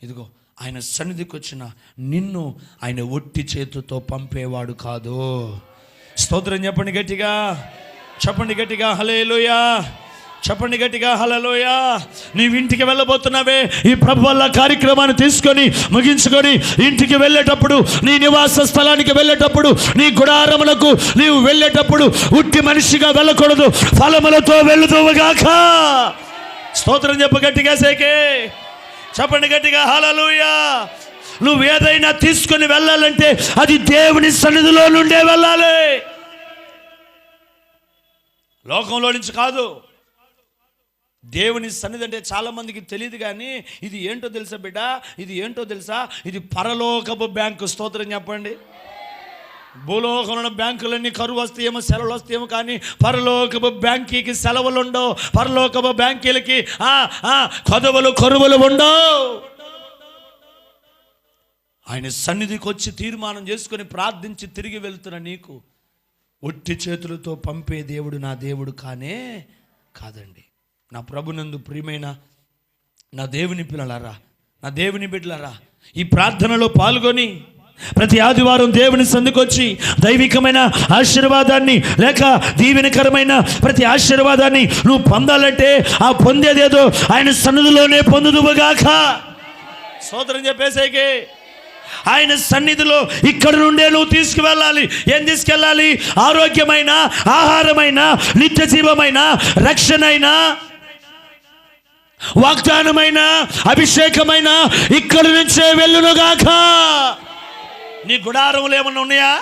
ఇదిగో ఆయన సన్నిధికి వచ్చిన నిన్ను ఆయన ఒట్టి చేతుతో పంపేవాడు కాదు. స్తోత్రం చెప్పండి గట్టిగా, చెప్పండి గట్టిగా హల్లెలూయా, చెప్పండి గట్టిగా హల్లెలూయా. నీవు ఇంటికి వెళ్ళబోతున్నావే, ఈ ప్రభు వల్ల కార్యక్రమాన్ని తీసుకొని ముగించుకొని ఇంటికి వెళ్ళేటప్పుడు, నీ నివాస స్థలానికి వెళ్ళేటప్పుడు, నీ గుడారములకు నీవు వెళ్ళేటప్పుడు ఉట్టి మనిషిగా వెళ్ళకూడదు, ఫలములతో వెళ్ళుదువుగాక. స్తోత్రం చెప్పు గట్టిగా సేకే, చెప్పండి గట్టిగా హల్లెలూయా. నువ్వు ఏదైనా తీసుకొని వెళ్ళాలంటే అది దేవుని సన్నిధిలో నుండే వెళ్ళాలి, లోకంలో నుంచి కాదు. దేవుని సన్నిధి అంటే చాలామందికి తెలియదు, కానీ ఇది ఏంటో తెలుసా బిడ్డ, ఇది ఏంటో తెలుసా, ఇది పరలోకపు బ్యాంకు. స్తోత్రం చెప్పండి. భూలోకంలో బ్యాంకులన్నీ కరువు వస్తాయేమో, సెలవులు వస్తాయేమో, కానీ పరలోకపు బ్యాంకీకి సెలవులు ఉండవు, పరలోకపు బ్యాంకీలకి కరువులు ఉండవు. ఆయన సన్నిధికి వచ్చి తీర్మానం చేసుకొని ప్రార్థించి తిరిగి వెళ్తున్న నీకు ఒట్టి చేతులతో పంపే దేవుడు నా దేవుడు కానే కాదండి. నా ప్రభునందు ప్రియమైన నా దేవుని పిల్లలారా, నా దేవుని బిడ్డలారా, ఈ ప్రార్థనలో పాల్గొని ప్రతి ఆదివారం దేవుని సందుకొచ్చి దైవికమైన ఆశీర్వాదాన్ని లేక దీవెనకరమైన ప్రతి ఆశీర్వాదాన్ని నువ్వు పొందాలంటే ఆ పొందేదేదో ఆయన సన్నిధిలోనే పొందుదువుగాక. స్తోత్రం చెప్పేసేకి ఆయన సన్నిధిలో ఇక్కడ నుండే నువ్వు తీసుకువెళ్ళాలి. ఏం తీసుకెళ్ళాలి? ఆరోగ్యమైన, ఆహారమైన, నిత్య జీవమైన, రక్షణైన, వాగ్దానమైన, అభిషేకమైన ఇక్కడి నుంచే వెళ్ళునుగాక. నీ గుడారములు ఏమన్నా ఉన్నాయా?